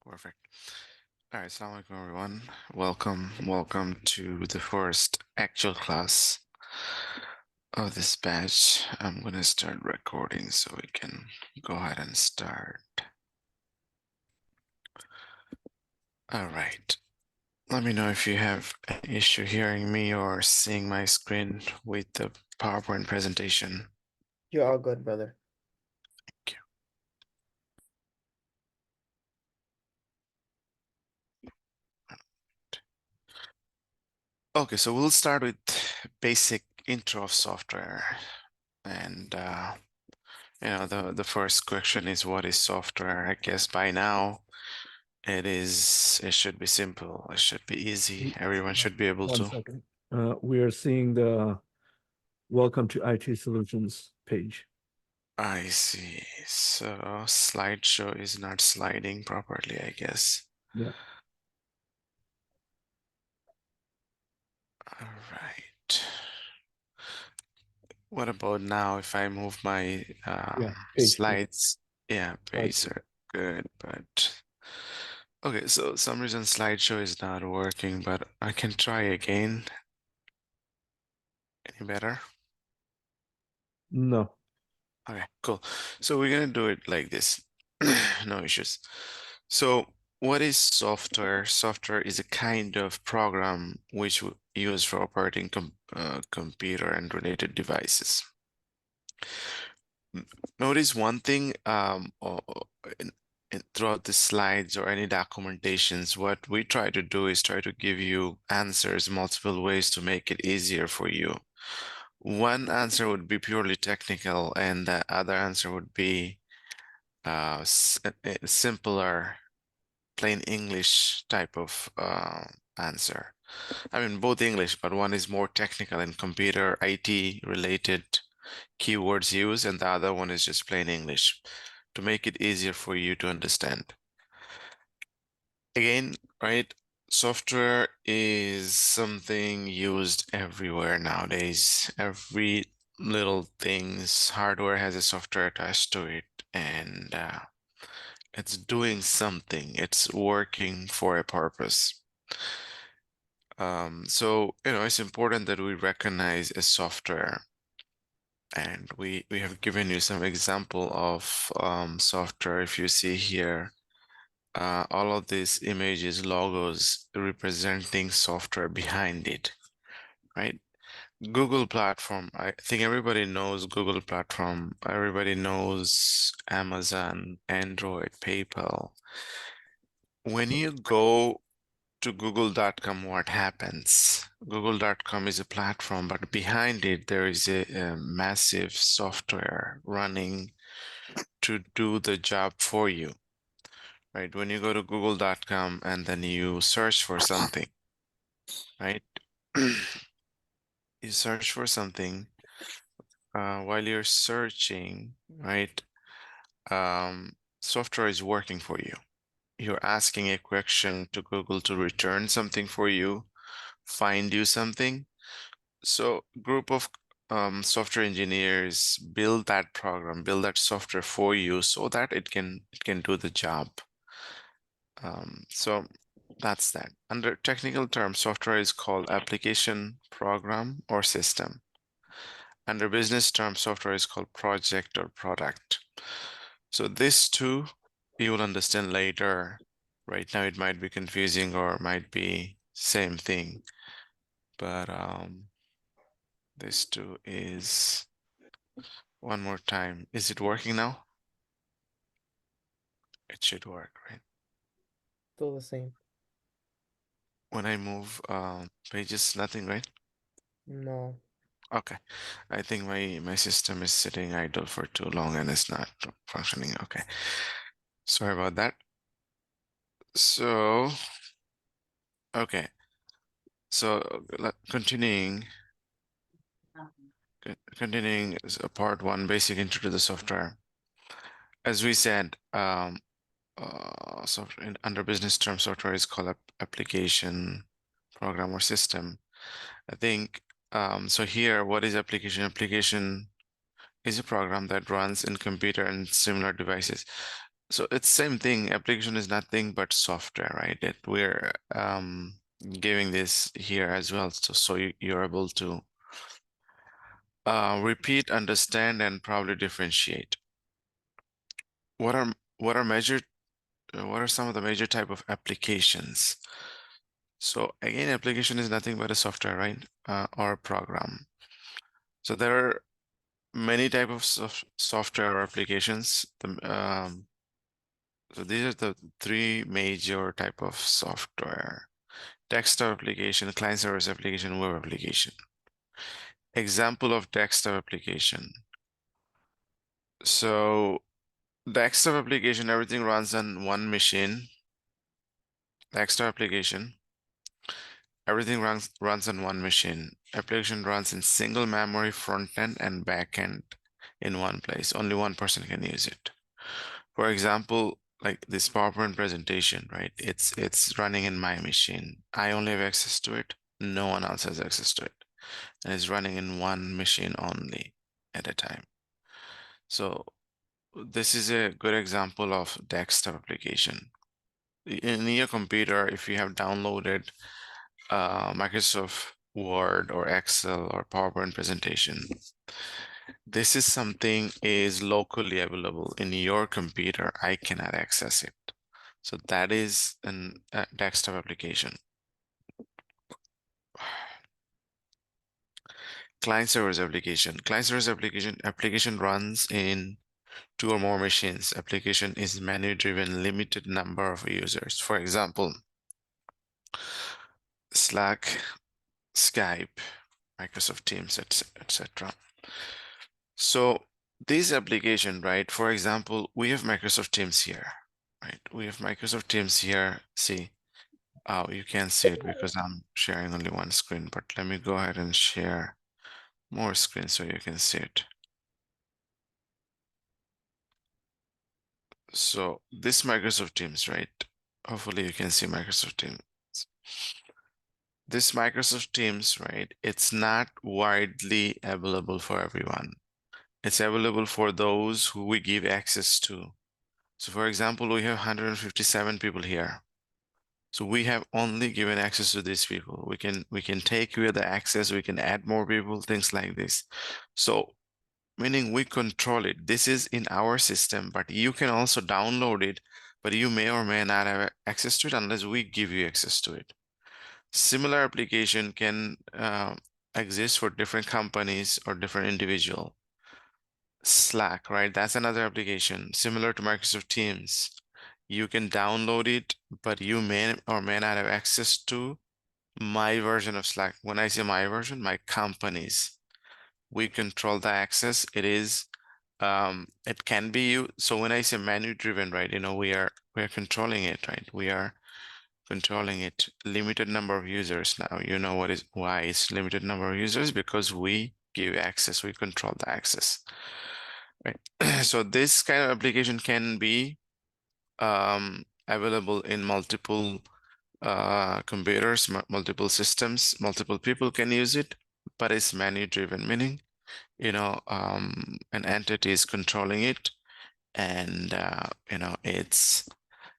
Perfect. All right, assalamu alaikum everyone. Welcome to the first actual class of this batch. I'm gonna start recording so we can go ahead and start. All right. Let me know if you have an issue hearing me or seeing my screen with the PowerPoint presentation. You're all good, brother. Thank you. Okay, so we'll start with basic intro of software. And the first question is, what is software? I guess by now it should be simple. It should be easy. Everyone should be able One to. second. We are seeing the Welcome to IT Solutions page. I see. So slideshow is not sliding properly, I guess. Yeah. All right. What about now if I move my page two. slides? Yeah, page two. are good, but okay, so some reason slideshow is not working, but I can try again. Any better? No. Okay, cool. So we're gonna do it like this. No issues. So what is software? Software is a kind of program which we use for operating computer and related devices. Notice one thing throughout the slides or any documentations, what we try to do is try to give you answers multiple ways to make it easier for you. One answer would be purely technical, and the other answer would be simpler, plain English type of answer. I mean, both English, but one is more technical and computer IT related keywords used, and the other one is just plain English to make it easier for you to understand. Again, right? Software is something used everywhere nowadays. Every little things, hardware has a software attached to it, and it's doing something. It's working for a purpose. So, it's important that we recognize a software. And we have given you some example of software. If you see here, all of these images, logos representing software behind it, right? Google platform. I think everybody knows Google platform. Everybody knows Amazon, Android, PayPal. When you go to google.com, what happens? Google.com is a platform, but behind it, there is a massive software running to do the job for you, right? When you go to google.com and then you search for something, right? You search for something, while you're searching, right? Software is working for you. You're asking a question to Google to return something for you, find you something. So group of software engineers build that program, build that software for you so that it can do the job. So that's that. Under technical terms, software is called application, program, or system. Under business terms, software is called project or product. So this too, you will understand later. Right now, it might be confusing or might be same thing, but this too is one more time. Is it working now? It should work, right? Still the same. When I move pages, nothing, right? No. Okay. I think my system is sitting idle for too long and it's not functioning. Okay. Sorry about that. So, okay. So continuing part one, basic intro to the software. As we said, software under business term, software is called application, program, or system. I think so. Here, what is application? Application is a program that runs in computer and similar devices. So it's same thing. Application is nothing but software, right? That we're giving this here as well. So you're able to repeat, understand, and probably differentiate. What are what are some of the major type of applications? So again, application is nothing but a software, right? Or a program. So there are many type of software or applications. So these are the three major type of software: desktop application, client server application, web application. Example of desktop application. So desktop application, everything runs on one machine. Desktop application, everything runs on one machine. Application runs in single memory, front end and back end in one place. Only one person can use it. For example, like this PowerPoint presentation, right? It's running in my machine. I only have access to it. No one else has access to it. And it's running in one machine only at a time. So this is a good example of desktop application. In your computer, if you have downloaded Microsoft Word or Excel or PowerPoint presentation, this is something is locally available in your computer. I cannot access it. So that is a desktop application. Client servers application. Client servers application runs in two or more machines. Application is menu driven, limited number of users. For example, Slack, Skype, Microsoft Teams, etc. So this application, right? For example, we have Microsoft Teams here, right? We have Microsoft Teams here. See, you can't see it because I'm sharing only one screen, but let me go ahead and share more screens so you can see it. So this Microsoft Teams, right? Hopefully you can see Microsoft Teams. This Microsoft Teams, right? It's not widely available for everyone. It's available for those who we give access to. So for example, we have 157 people here. So we have only given access to these people. We can take away the access, we can add more people, things like this. So meaning we control it. This is in our system, but you can also download it, but you may or may not have access to it unless we give you access to it. Similar application can exist for different companies or different individual. Slack, right? That's another application similar to Microsoft Teams. You can download it, but you may or may not have access to my version of Slack. When I say my version, my company's. We control the access. It is it can be you. So when I say menu driven, right, you know, we are controlling it, right? We are controlling it. Limited number of users now. You know why it's limited number of users? Because we give access, we control the access. Right. So this kind of application can be available in multiple computers, multiple systems, multiple people can use it, but it's menu driven, meaning, you know, an entity is controlling it, and you know, its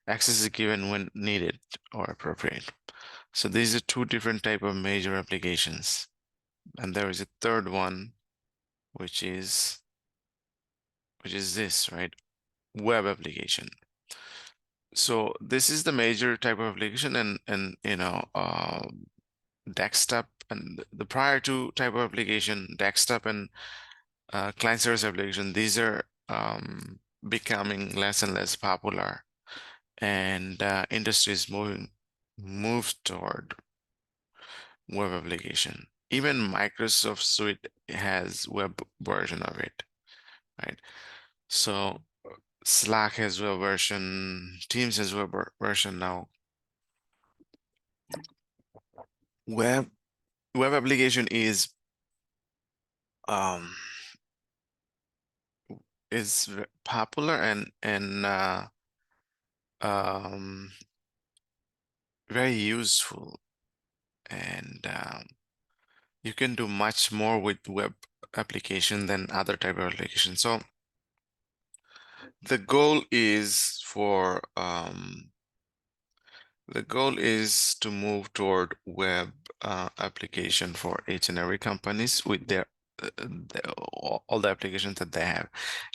access is given when needed or appropriate. So these are two different type of major applications, and there is a third one, which is this, right? Web application. So this is the major type of application, and you know, desktop and the prior two type of application, desktop and client server application, these are becoming less and less popular, and industry is moved toward web application. Even Microsoft Suite has web version of it, right? So Slack has web version, Teams has web version now. Web application is popular and um, very useful, and you can do much more with web application than other type of application. So the goal is for the goal is to move toward web application for each and every companies with their all the applications that they have,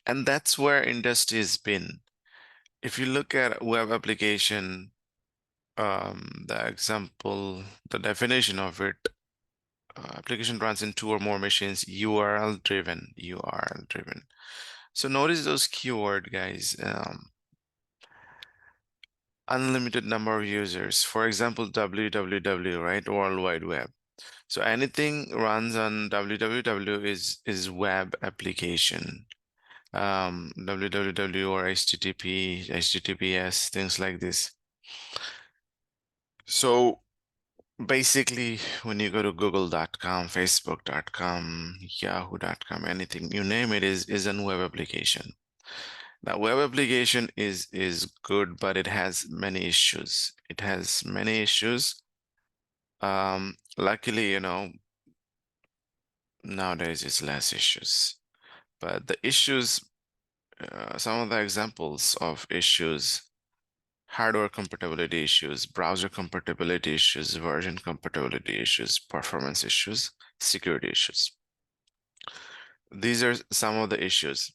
and that's where industry has been. If you look at web application, the example, the definition of it, application runs in 2 or more machines, URL driven. So notice those keyword, guys. Unlimited number of users. For example, www, right? World Wide Web. So anything runs on www is web application. www or HTTP, HTTPS, things like this. So basically, when you go to google.com, facebook.com, yahoo.com, anything, you name it, is a web application. Now, web application is good, but it has many issues. It has many issues. Luckily, you know, nowadays it's less issues. But the issues, some of the examples of issues: hardware compatibility issues, browser compatibility issues, version compatibility issues, performance issues, security issues. These are some of the issues.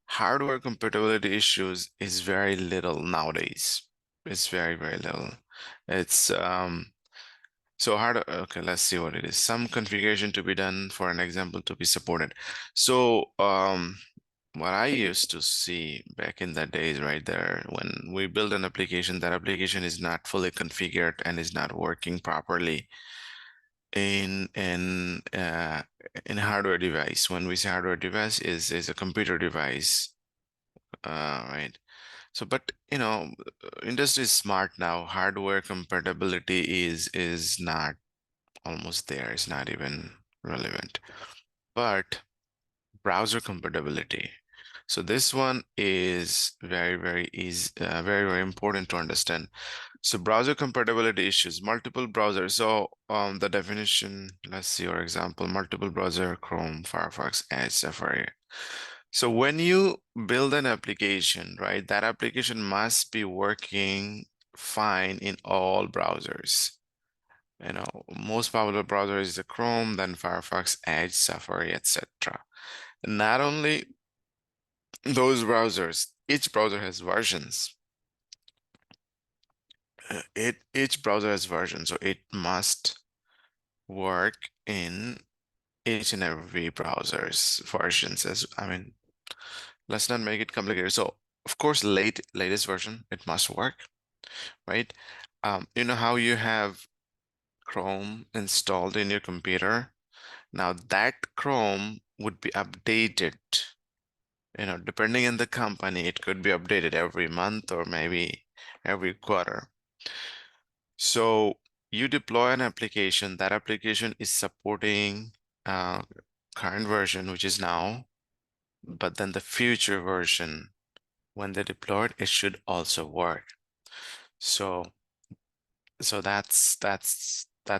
Hardware compatibility issues is very little nowadays. It's very, very little. It's so hard. Okay, let's see what it is. Some configuration to be done for an example to be supported. So what I used to see back in the days, right there, when we build an application, that application is not fully configured and is not working properly in hardware device. When we say hardware device, is a computer device, right? So, but you know, industry is smart now. Hardware compatibility is not almost there. It's not even relevant. But browser compatibility. So this one is very, very easy, very, very important to understand. So browser compatibility issues, multiple browsers. So the definition, let's see your example, multiple browser, Chrome, Firefox, Edge, Safari. So when you build an application, right, that application must be working fine in all browsers. You know, most popular browser is the Chrome, then Firefox, Edge, Safari, etc. Not only those browsers, each browser has versions. Each browser has versions, so it must work in each and every browser's versions. As I mean, let's not make it complicated. So of course, latest version, it must work, right? You know how you have Chrome installed in your computer? Now that Chrome would be updated, you know, depending on the company, it could be updated every month or maybe every quarter. So you deploy an application, that application is supporting current version, which is now, but then the future version, when they deploy it, it should also work. So that's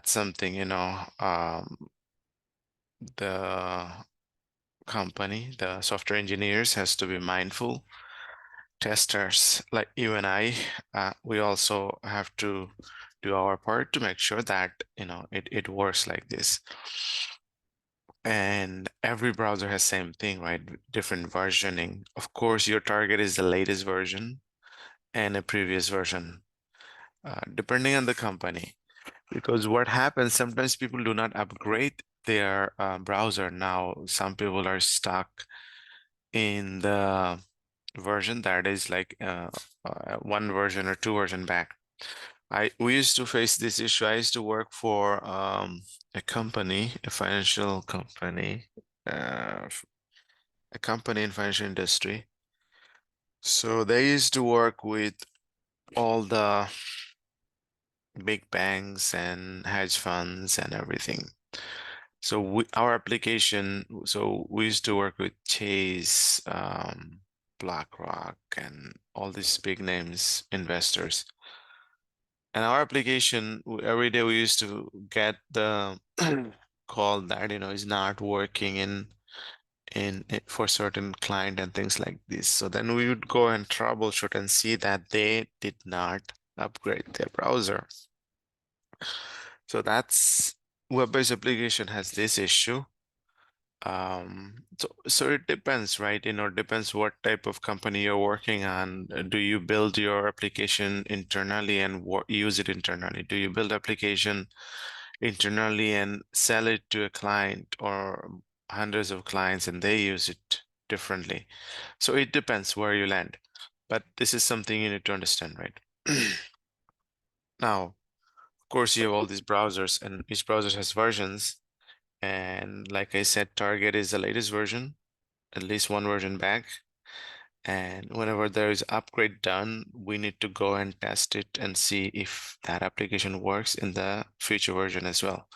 something, you know, the company, the software engineers has to be mindful. Testers like you and I, we also have to do our part to make sure that, you know, it works like this. And every browser has same thing, right? Different versioning. Of course, your target is the latest version and a previous version, depending on the company. Because what happens, sometimes people do not upgrade their browser. Now, some people are stuck in the version that is like one version or 2 version back. We used to face this issue. I used to work for a company, a financial company, a company in financial industry. So they used to work with all the big banks and hedge funds and everything. So our application, so we used to work with Chase, BlackRock, and all these big names, investors. And our application, every day we used to get the call that, you know, is not working for certain client and things like this. So then we would go and troubleshoot and see that they did not upgrade their browser. So that's web-based application has this issue. So it depends, right? It depends what type of company you're working on. Do you build your application internally and use it internally? Do you build application internally and sell it to a client or hundreds of clients and they use it differently? So it depends where you land, but this is something you need to understand, right? Now, of course, you have all these browsers and each browser has versions. And like I said, Target is the latest version, at least one version back. And whenever there is upgrade done, we need to go and test it and see if that application works in the future version as well.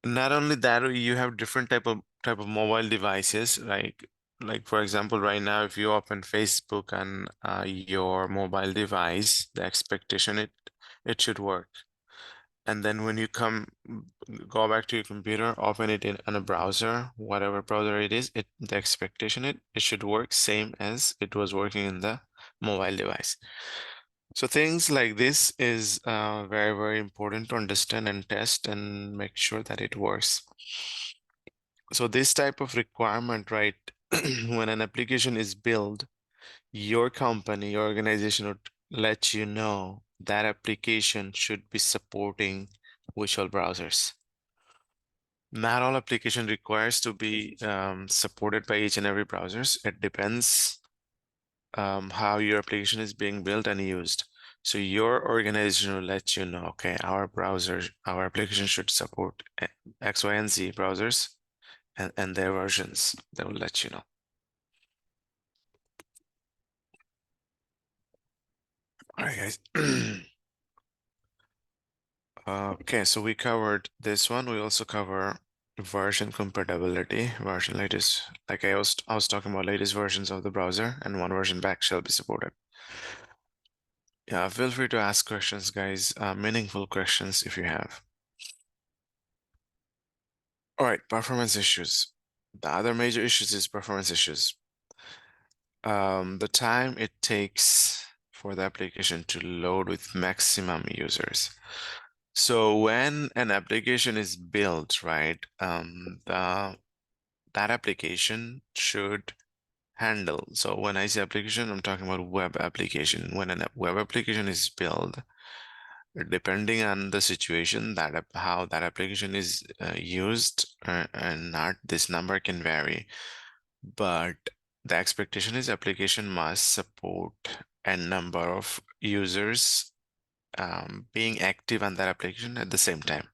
Not only that, you have different type of mobile devices, like for example, right now, if you open Facebook on your mobile device, the expectation it should work. And then when you go back to your computer, open it in a browser, whatever browser it is, the expectation it should work same as it was working in the mobile device. So things like this is very, very important to understand and test and make sure that it works. So this type of requirement, right, when an application is built, your company, your organization would let you know that application should be supporting visual browsers. Not all application requires to be supported by each and every browsers. It depends how your application is being built and used. So your organization will let you know, okay, our application should support X, Y, and Z browsers and their versions. They will let you know. All right, guys. Okay, so we covered this one. We also cover version compatibility, version latest. Like I was talking about latest versions of the browser, and one version back shall be supported. Yeah, feel free to ask questions, guys. Meaningful questions if you have. All right, performance issues. The other major issues is performance issues. The time it takes for the application to load with maximum users. So when an application is built, right, that application should handle. So when I say application, I'm talking about web application. When a web application is built, depending on the situation how that application is used and not, this number can vary. But the expectation is application must support a number of users being active on that application at the same time.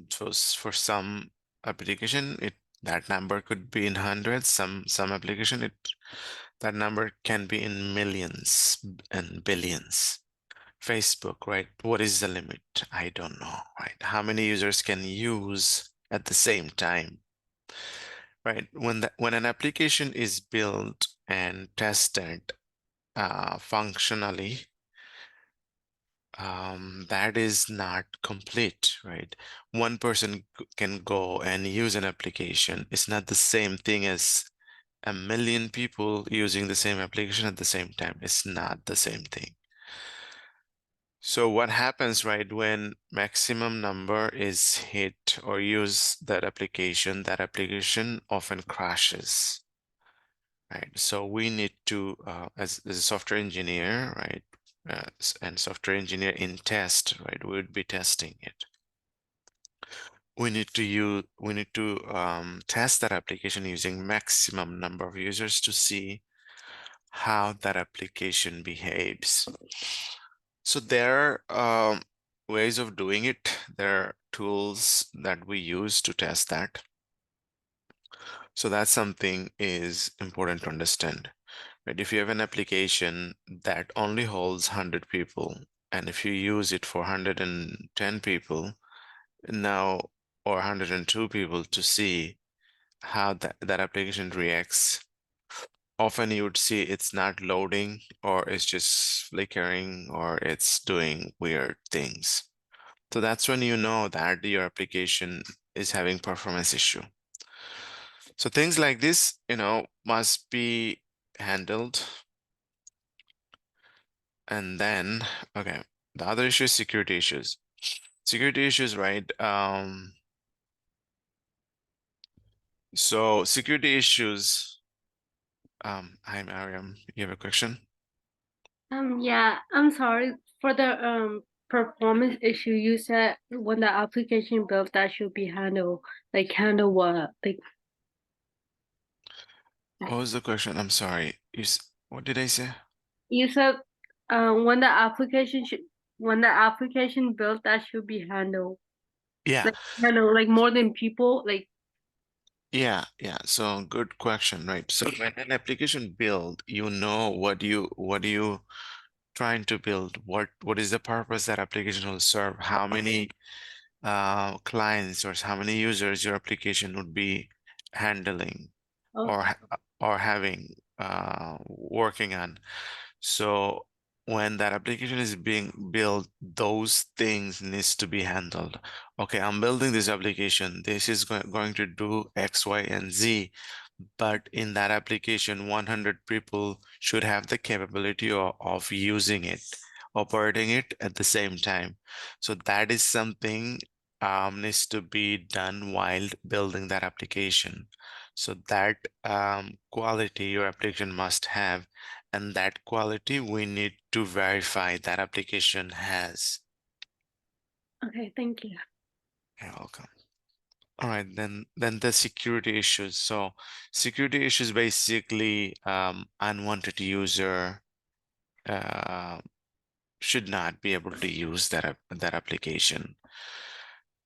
So for some application, that number could be in hundreds. Some application that number can be in millions and billions. Facebook, right? What is the limit? I don't know, right? How many users can use at the same time? Right. When an application is built and tested functionally, that is not complete, right? One person can go and use an application. It's not the same thing as a million people using the same application at the same time. It's not the same thing. So what happens, right, when maximum number is hit or use that application often crashes, right? So we need to, as a software engineer, right, and software engineer in test, right, we would be testing it. We need to test that application using maximum number of users to see how that application behaves. So there are ways of doing it. There are tools that we use to test that. So that's something is important to understand. Right? If you have an application that only holds 100 people, and if you use it for 110 people now, or 102 people to see how that application reacts, often you would see it's not loading, or it's just flickering, or it's doing weird things. So that's when you know that your application is having performance issue. So things like this, must be handled. And then, okay, the other issue is security issues. Security issues, right? So security issues, hi Mariam, you have a question? Yeah, I'm sorry for the performance issue. You said when the application built that should be handled, like handle what? Like What was the question? I'm sorry. What did I say? you said, when the application should when the application built that should be handled, Yeah, like handle like more than people, like yeah. So good question, right? So when an application build, what you trying to build? What is the purpose that application will serve? How many clients or how many users your application would be handling or okay, or having working on. So when that application is being built, those things needs to be handled. Okay, I'm building this application. This is going to do X, Y, and Z. But in that application, 100 people should have the capability of using it, operating it at the same time. So that is something needs to be done while building that application. So that quality your application must have, and that quality we need to verify that application has. okay, thank you. You're welcome. All right, then the security issues. So security issues basically unwanted user uh, should not be able to use that application.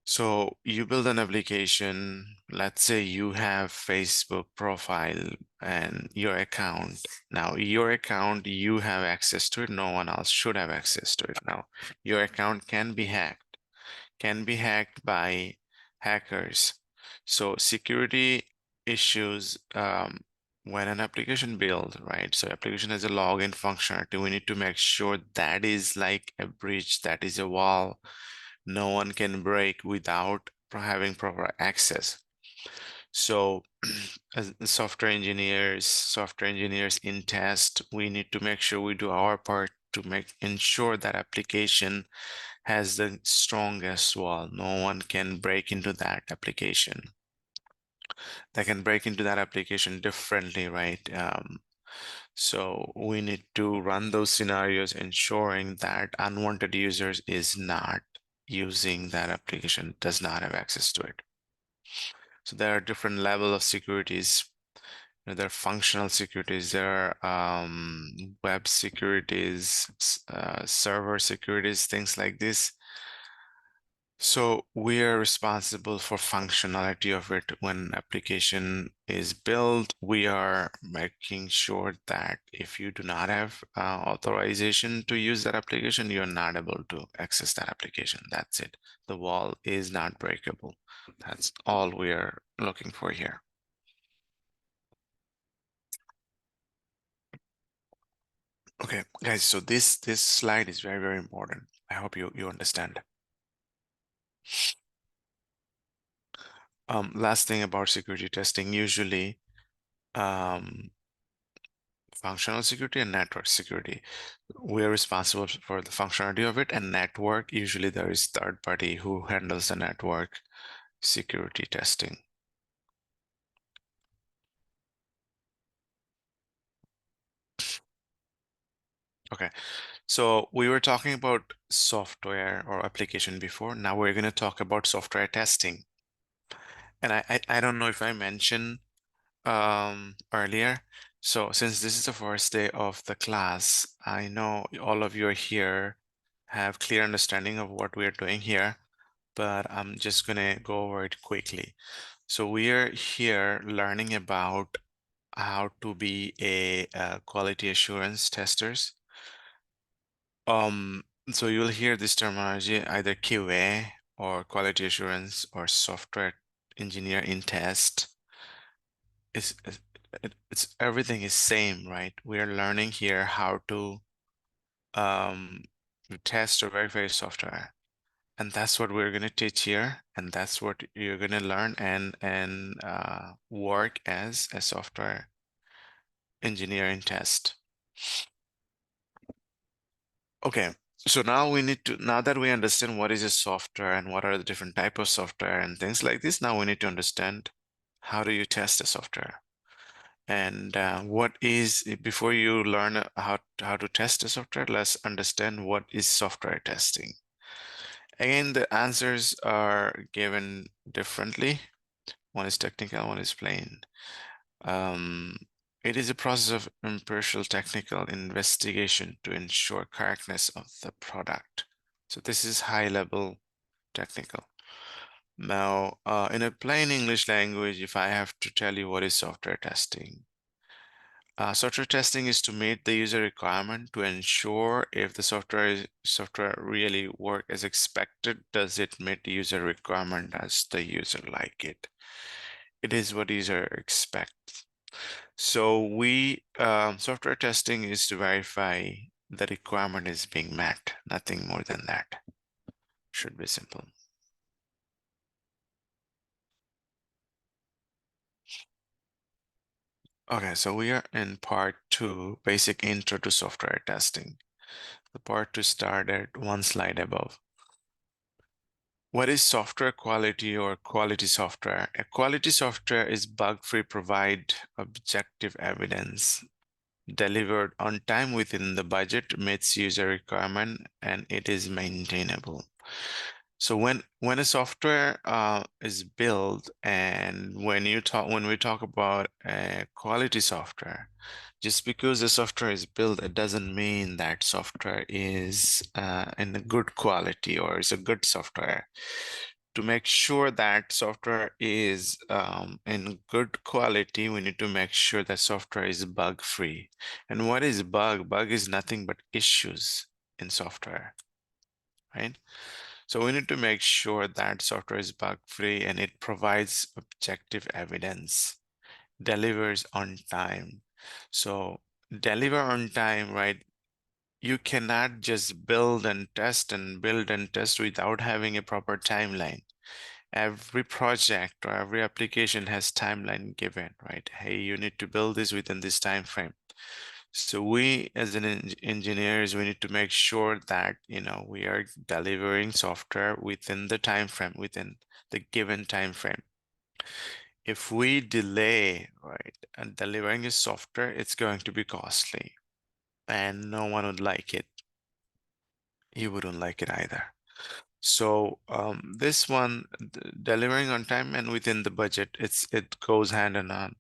So you build an application, let's say you have Facebook profile and your account. Now your account, you have access to it, no one else should have access to it. Now your account can be hacked by hackers. So security issues when an application build, right? So application has a login functionality. We need to make sure that is like a bridge, that is a wall no one can break without having proper access. So as software engineers in test, we need to make sure we do our part to ensure that application has the strongest wall. No one can break into that application. They can break into that application differently, right? So we need to run those scenarios, ensuring that unwanted users is not using that application, does not have access to it. So there are different level of securities. There are functional securities, there are web securities, server securities, things like this. So we are responsible for functionality of it. When application is built, we are making sure that if you do not have authorization to use that application, you're not able to access that application. That's it. The wall is not breakable. That's all we are looking for here. Okay, guys, so this slide is very, very important. I hope you understand. Last thing about security testing, usually functional security and network security. We're responsible for the functionality of it, and network, usually there is third party who handles the network security testing. Okay, so we were talking about software or application before. Now we're going to talk about software testing. And I don't know if I mentioned earlier. So since this is the first day of the class, I know all of you are here, have clear understanding of what we're doing here, but I'm just gonna go over it quickly. So we are here learning about how to be a quality assurance testers. So you'll hear this terminology, either QA or quality assurance or software engineer in test. It's everything is same, right? We are learning here how to test or verify software. And that's what we're going to teach here, and that's what you're going to learn and work as a software engineer in test. Okay, so now now that we understand what is a software and what are the different type of software and things like this, now we need to understand how do you test a software. And before you learn how to test a software, let's understand what is software testing. Again, the answers are given differently. One is technical, one is plain. It is a process of impartial technical investigation to ensure correctness of the product. So this is high level technical. Now, in a plain English language, if I have to tell you what is software testing, software testing is to meet the user requirement to ensure if the software really work as expected. Does it meet the user requirement as the user like it? It is what user expects. So software testing is to verify the requirement is being met, nothing more than that. Should be simple. Okay, so we are in part 2, basic intro to software testing. The part 2 started one slide above. What is software quality or quality software? A quality software is bug-free, provide objective evidence, delivered on time within the budget, meets user requirement, and it is maintainable. So when a software is built, and when we talk about a quality software, just because the software is built, it doesn't mean that software is in a good quality or is a good software. To make sure that software is in good quality, we need to make sure that software is bug-free. And what is bug? Bug is nothing but issues in software, right? So we need to make sure that software is bug-free and it provides objective evidence, delivers on time. So deliver on time, right? You cannot just build and test without having a proper timeline. Every project or every application has timeline given, right? Hey, you need to build this within this time frame. So we as engineers, we need to make sure that, we are delivering software within the time frame, within the given time frame. If we delay, right, and delivering a software, it's going to be costly and no one would like it. You wouldn't like it either. So this one, delivering on time and within the budget, it goes hand in hand.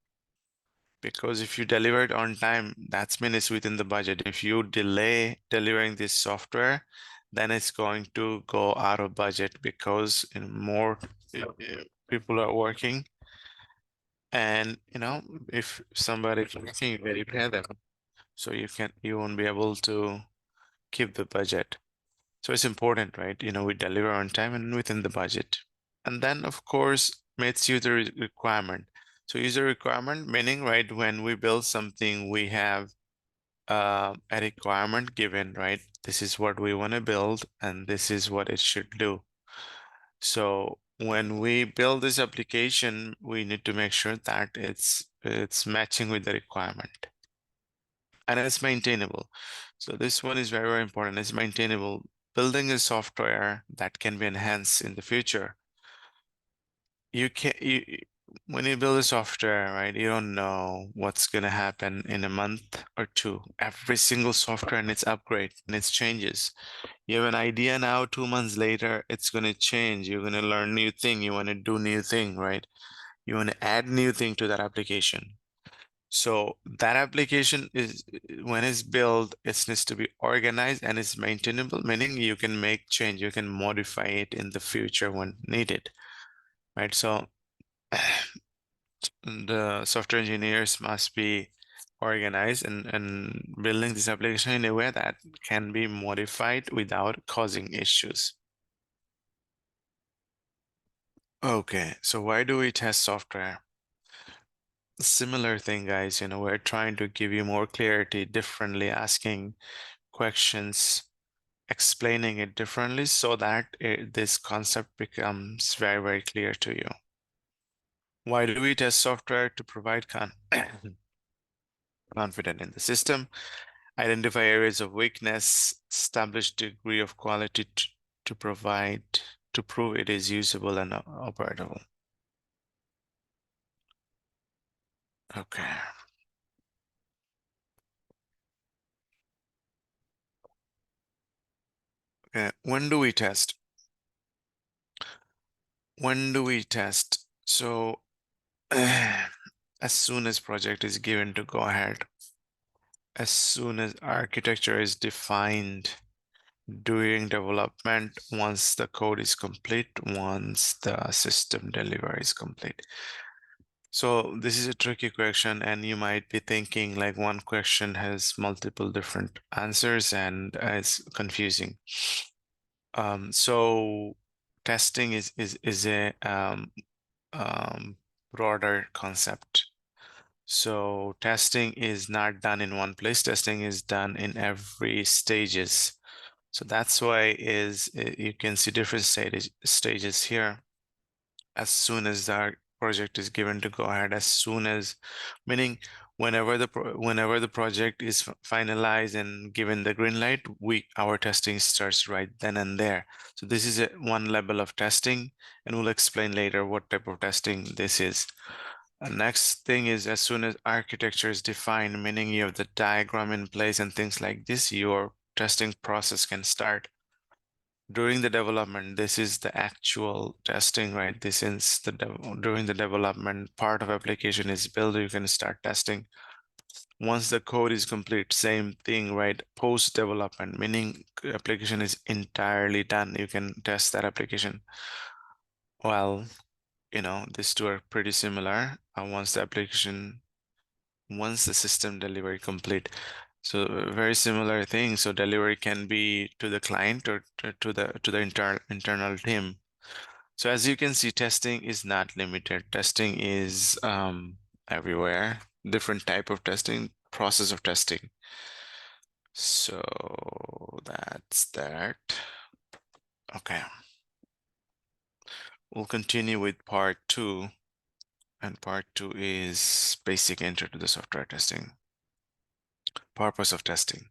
Because if you deliver it on time, that's mean it's within the budget. If you delay delivering this software, then it's going to go out of budget because more people are working. And if somebody's working, you gotta pay them. So you won't be able to keep the budget. So it's important, right? We deliver on time and within the budget. And then of course, meets user requirement. So user requirement meaning, right, when we build something, we have a requirement given, right? This is what we want to build and this is what it should do. So when we build this application, we need to make sure that it's matching with the requirement and it's maintainable. So this one is very, very important. It's maintainable. Building a software that can be enhanced in the future. When you build a software, right, you don't know what's going to happen in a month or two. Every single software and its upgrade and its changes. You have an idea now, 2 months later, it's going to change. You're going to learn new thing. You want to do new thing, right? You want to add new thing to that application. So that application is, when it's built, it needs to be organized and it's maintainable, meaning you can make change, you can modify it in the future when needed, right? So the software engineers must be organized and building this application in a way that can be modified without causing issues. Okay, so why do we test software? Similar thing, guys, we're trying to give you more clarity, differently asking questions explaining it differently so that this concept becomes very, very clear to you. Why do we test software? To provide confidence in the system, identify areas of weakness, establish degree of quality to prove it is usable and operable. Okay. Okay, when do we test? When do we test? So as soon as project is given to go ahead, as soon as architecture is defined, during development, once the code is complete, once the system delivery is complete. So this is a tricky question, and you might be thinking like one question has multiple different answers and it's confusing. So testing is a broader concept. So testing is not done in one place. Testing is done in every stages. So that's why you can see different stages here. As soon as the project is given to go ahead, as soon as, meaning whenever the project is finalized and given the green light, our testing starts right then and there. So this is one level of testing, and we'll explain later what type of testing this is. Next thing is, as soon as architecture is defined, meaning you have the diagram in place and things like this, your testing process can start. During the development, this is the actual testing, right? This is during the development part of application is built, you can start testing. Once the code is complete, same thing, right? Post development, meaning application is entirely done, you can test that application. Well, these two are pretty similar. Once the system delivery complete. So very similar thing. So delivery can be to the client or to the internal team. So as you can see, testing is not limited. Testing is everywhere. Different type of testing, process of testing. So that's that. Okay. We'll continue with part 2. And part 2 is basic intro to the software testing. Purpose of testing.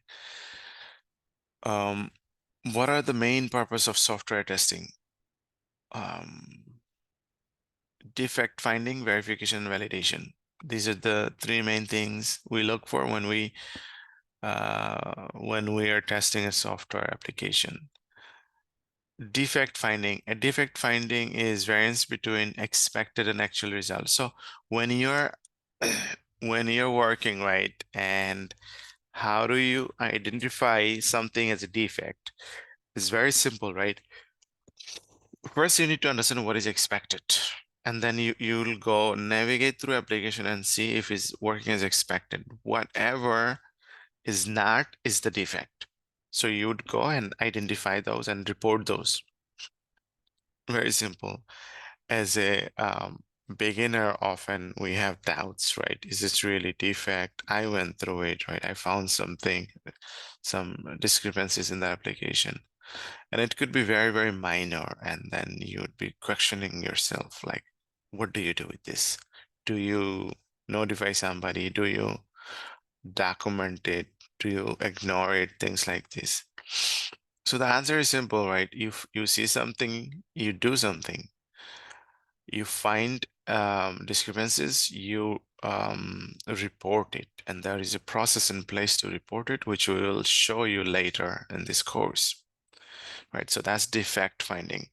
What are the main purpose of software testing? Defect finding, verification, and validation. These are the 3 main things we look for when we are testing a software application. Defect finding. A defect finding is variance between expected and actual results. So when you're working, right, and how do you identify something as a defect? It's very simple, right? First, you need to understand what is expected, and then you'll go navigate through application and see if it's working as expected. Whatever is not is the defect. So you would go and identify those and report those. Very simple. As a beginner, often we have doubts, right? Is this really defect? I went through it, right? I found some discrepancies in the application. And it could be very, very minor. And then you would be questioning yourself, like, what do you do with this? Do you notify somebody? Do you document it? Do you ignore it? Things like this. So the answer is simple, right? You see something, you do something. You find discrepancies, you report it. And there is a process in place to report it, which we will show you later in this course. Right, so that's defect finding.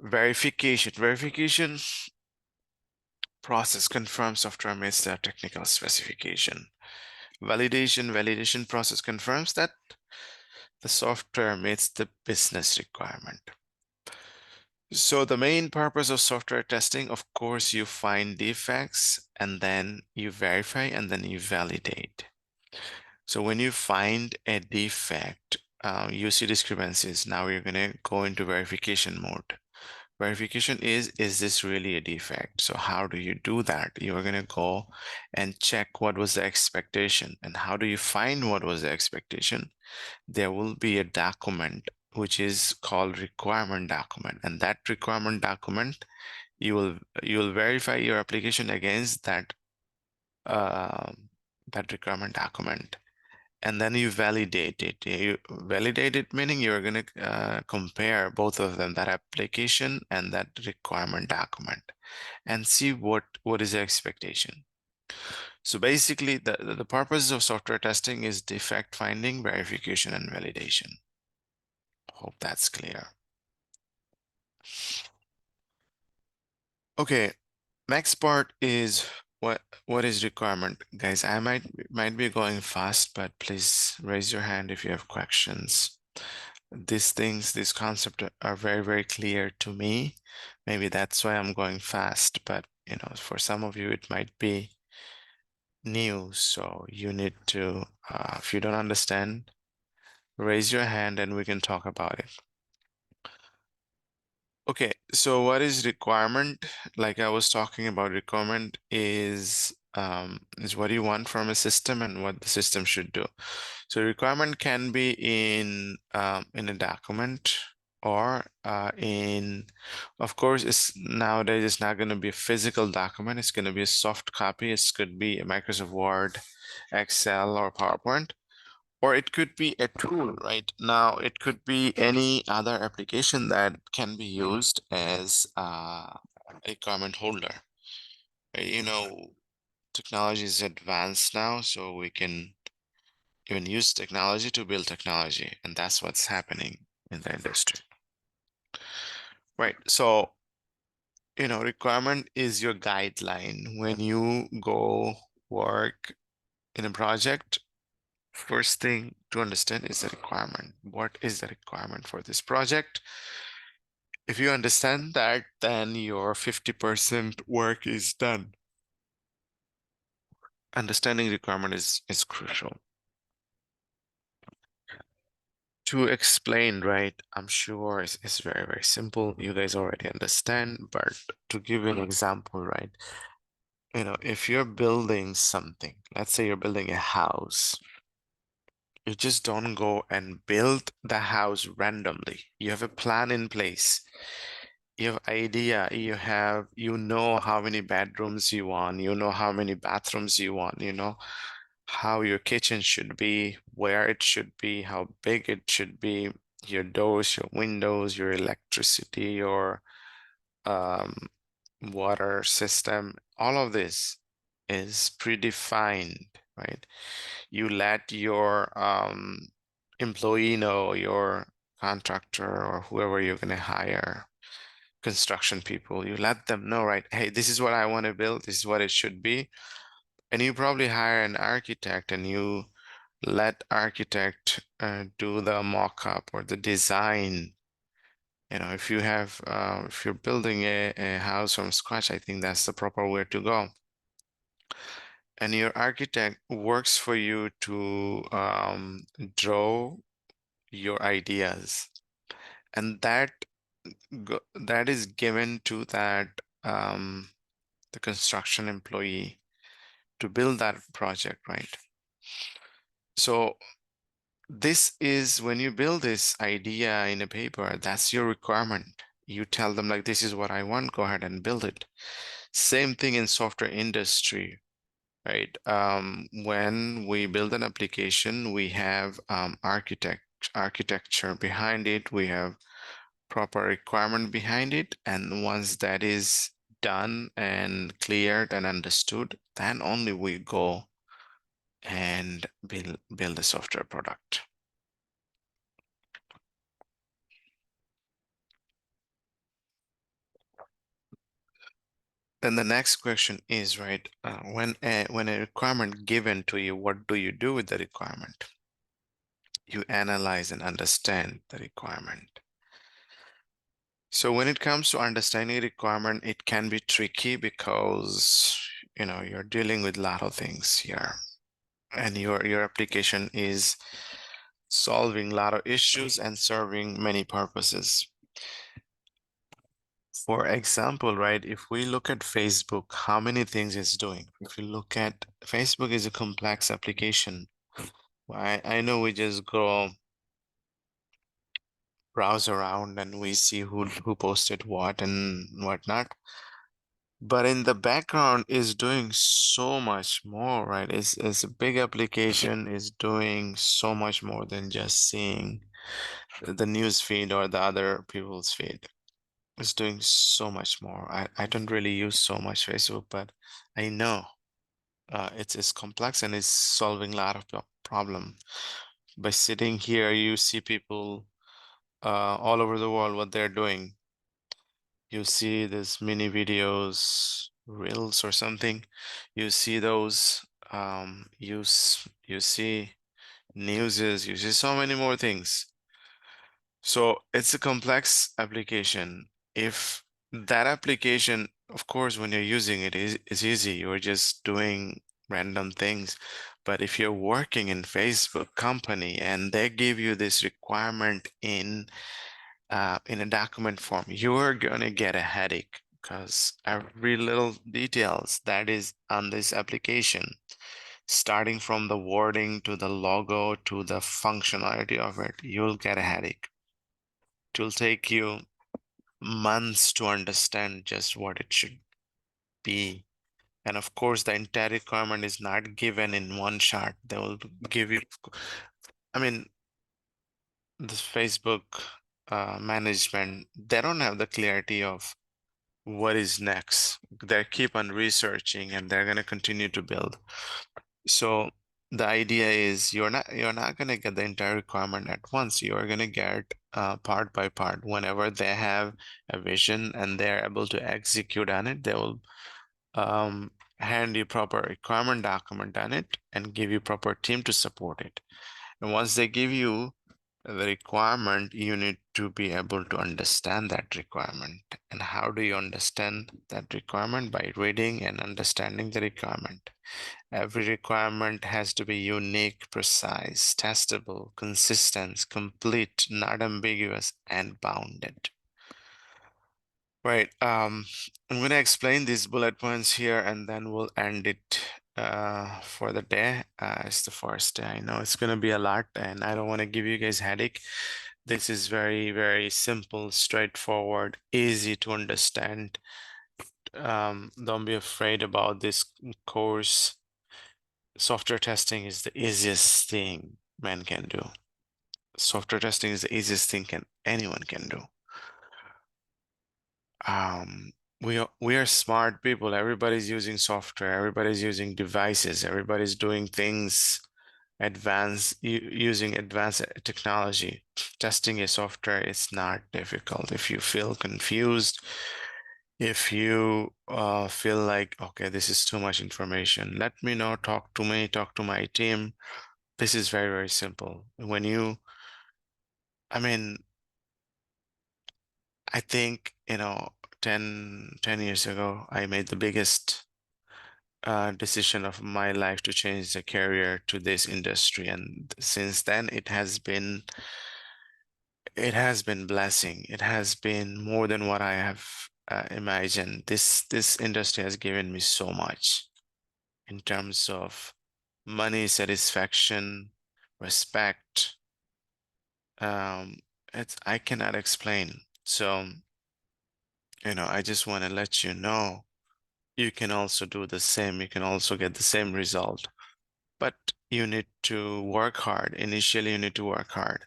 Verification process confirms software meets the technical specification. Validation process confirms that the software meets the business requirement. So the main purpose of software testing, of course, you find defects and then you verify and then you validate. So when you find a defect, you see discrepancies. Now you're going to go into verification mode. Verification is this really a defect? So how do you do that? You're going to go and check what was the expectation. And how do you find what was the expectation? There will be a document which is called requirement document. And that requirement document, you will verify your application against that requirement document. And then you validate it. You validate it meaning you're going to compare both of them, that application and that requirement document, and see what is the expectation. So basically, the purpose of software testing is defect finding, verification, and validation. Hope that's clear. Okay, next part is what is requirement. Guys, I might be going fast, but please raise your hand if you have questions. These concepts are very, very clear to me. Maybe that's why I'm going fast, but for some of you it might be new, so you need to, if you don't understand, raise your hand and we can talk about it. Okay, so what is requirement? Like I was talking about, requirement is what you want from a system and what the system should do. So requirement can be in a document or of course, nowadays it's not going to be a physical document. It's going to be a soft copy. It could be a Microsoft Word, Excel, or PowerPoint. Or it could be a tool, right? Now, it could be any other application that can be used as a requirement holder. Technology is advanced now, so we can even use technology to build technology, and that's what's happening in the industry. Right, so, requirement is your guideline. When you go work in a project, first thing to understand is the requirement. What is the requirement for this project? If you understand that, then your 50% work is done. Understanding requirement is crucial. To explain, right? I'm sure it's very, very simple. You guys already understand, but to give you an example, right? If you're building something, let's say you're building a house, you just don't go and build the house randomly. You have a plan in place. You have idea, you know how many bedrooms you want, you know how many bathrooms you want, you know how your kitchen should be, where it should be, how big it should be, your doors, your windows, your electricity, your water system. All of this is predefined, right? You let your employee know, your contractor or whoever you're going to hire, construction people, you let them know, right? Hey, this is what I want to build. This is what it should be. And you probably hire an architect and you let architect do the mock-up or the design. If you're building a house from scratch, I think that's the proper way to go. And your architect works for you to draw your ideas. And that is given to that the construction employee to build that project, right? So this is when you build this idea in a paper, that's your requirement. You tell them like, this is what I want, go ahead and build it. Same thing in software industry, right? When we build an application, we have architecture behind it. We have proper requirement behind it. And once that is done and cleared and understood, then only we go and build a software product. Then the next question is, right, when a requirement given to you, what do you do with the requirement? You analyze and understand the requirement. So when it comes to understanding requirement, it can be tricky because you're dealing with a lot of things here, and your application is solving a lot of issues and serving many purposes. For example, right, if we look at Facebook, how many things it's doing? If you look at Facebook is a complex application. I know we just go browse around and we see who posted what and whatnot. But in the background is doing so much more, right? It's a big application, is doing so much more than just seeing the news feed or the other people's feed. It's doing so much more. I don't really use so much Facebook, but I know it's complex and it's solving a lot of problem. By sitting here, you see people all over the world what they're doing. You see this mini videos, reels or something. You see those. You see newses. You see so many more things. So it's a complex application. If that application, of course, when you're using it, is easy. You're just doing random things. But if you're working in Facebook company and they give you this requirement in a document form, you're gonna get a headache because every little details that is on this application, starting from the wording to the logo to the functionality of it, you'll get a headache. It will take you months to understand just what it should be. And of course, the entire requirement is not given in one shot. They will give you, I mean, this Facebook management, they don't have the clarity of what is next. They keep on researching and they're going to continue to build. So the idea is you're not going to get the entire requirement at once. You're going to get part by part. Whenever they have a vision and they're able to execute on it, they will hand you proper requirement document on it and give you proper team to support it. And once they give you the requirement, you need to be able to understand that requirement. And how do you understand that requirement? By reading and understanding the requirement. Every requirement has to be unique, precise, testable, consistent, complete, not ambiguous, and bounded. Right. I'm going to explain these bullet points here and then we'll end it for the day. It's the first day. I know it's going to be a lot and I don't want to give you guys headache. This is very, very simple, straightforward, easy to understand. Don't be afraid about this course. Software testing is the easiest thing man can do. Software testing is the easiest thing anyone can do. We are smart people. Everybody's using software, everybody's using devices, everybody's doing things using advanced technology. Testing a software is not difficult. If you feel confused, if you feel like, okay, this is too much information, let me know, talk to me, talk to my team. This is very, very simple. I mean, I think, 10 years ago, I made the biggest decision of my life to change the career to this industry. And since then, it has been blessing. It has been more than what I have imagined. This industry has given me so much in terms of money, satisfaction, respect. I cannot explain. So, I just want to let you know you can also do the same. You can also get the same result, but you need to work hard. Initially, you need to work hard.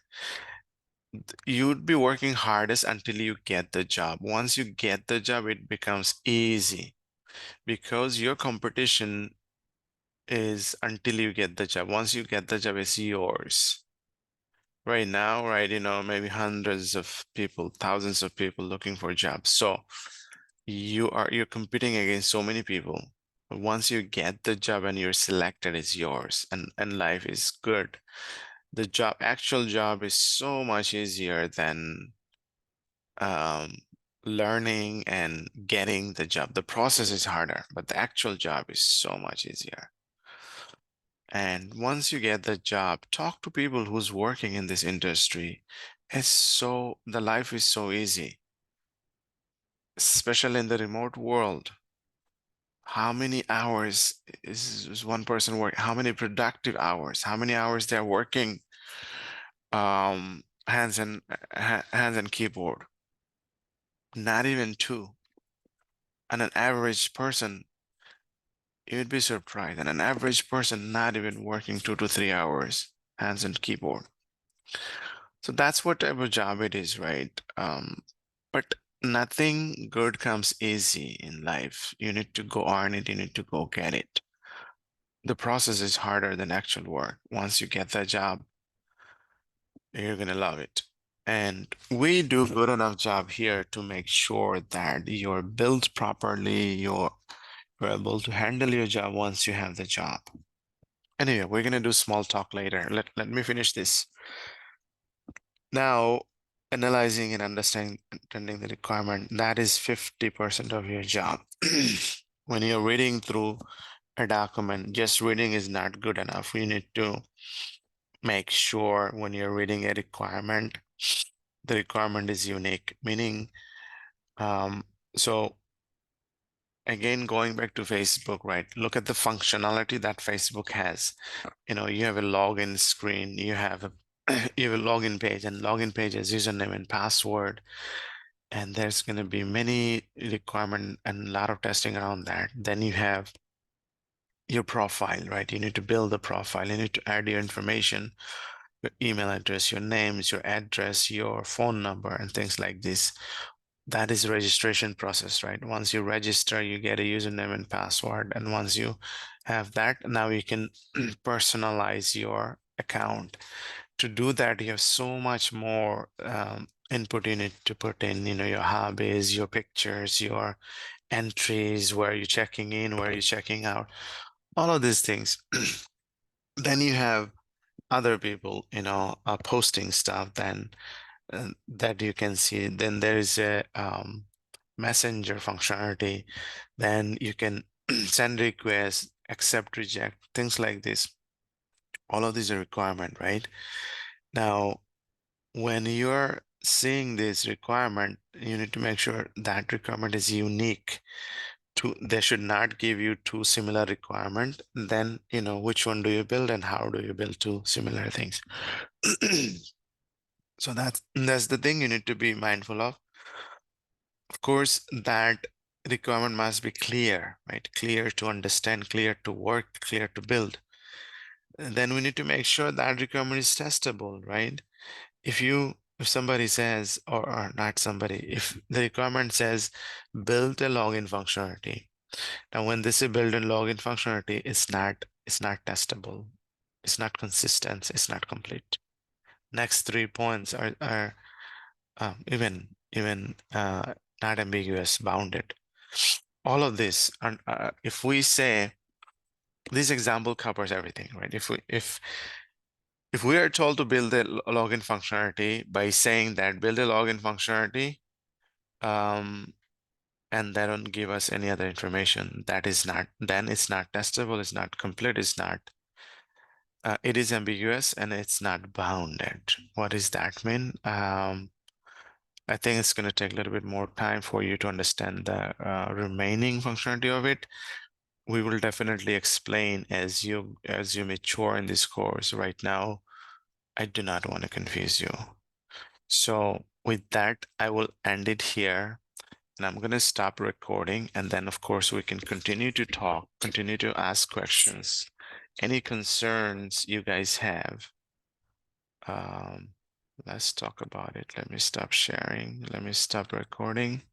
You'd be working hardest until you get the job. Once you get the job, it becomes easy because your competition is until you get the job. Once you get the job, it's yours. Right now, right, maybe hundreds of people, thousands of people looking for jobs. So you're competing against so many people. Once you get the job and you're selected, it's yours and life is good. The actual job is so much easier than learning and getting the job. The process is harder, but the actual job is so much easier. And once you get the job, talk to people who's working in this industry. The life is so easy. especially in the remote world. How many hours is one person work? How many productive hours? How many hours they're working hands and keyboard? Not even 2. And an average person, you'd be surprised. And an average person not even working 2 to 3 hours hands and keyboard. So that's what type of job it is, right? But nothing good comes easy in life. You need to go earn it, you need to go get it. The process is harder than actual work. Once you get that job, you're gonna love it. And we do good enough job here to make sure that you're built properly, you're able to handle your job once you have the job. Anyway, we're gonna do small talk later. Let me finish this. Now, analyzing and understanding the requirement, that is 50% of your job. When you're reading through a document, just reading is not good enough. You need to make sure when you're reading a requirement, the requirement is unique, meaning, so again, going back to Facebook, right? Look at the functionality that Facebook has. You know, you have a login screen, you have a you have a login page, and login page has username and password. And there's going to be many requirement and a lot of testing around that. Then you have your profile, right? You need to build the profile. You need to add your information, your email address, your names, your address, your phone number, and things like this. That is registration process, right? Once you register, you get a username and password. And once you have that, now you can personalize your account. To do that, you have so much more input you need to put in, you know, your hobbies, your pictures, your entries, where you're checking in, where you're checking out, all of these things. Then you have other people, you know, posting stuff then that you can see. Then there is a messenger functionality. Then you can send requests, accept, reject, things like this. All of these are requirement, right? Now, when you're seeing this requirement, you need to make sure that requirement is unique. They should not give you 2 similar requirement. Then, you know, which one do you build and how do you build 2 similar things? So that's the thing you need to be mindful of. Of course, that requirement must be clear, right? Clear to understand, clear to work, clear to build. And then we need to make sure that requirement is testable, right? If somebody says, or not somebody, if the requirement says build a login functionality. Now, when this is build and login functionality, it's not testable, it's not consistent, it's not complete. Next 3 points are even not ambiguous, bounded. All of this, and if we say this example covers everything, right? If we are told to build a login functionality by saying that build a login functionality, and they don't give us any other information, that is not, then it's not testable, it's not complete, it's not, it is ambiguous and it's not bounded. What does that mean? I think it's going to take a little bit more time for you to understand the remaining functionality of it. We will definitely explain as you mature in this course. Right now, I do not want to confuse you. So with that, I will end it here. And I'm going to stop recording. And then, of course, we can continue to talk, continue to ask questions. Any concerns you guys have, let's talk about it. Let me stop sharing. Let me stop recording.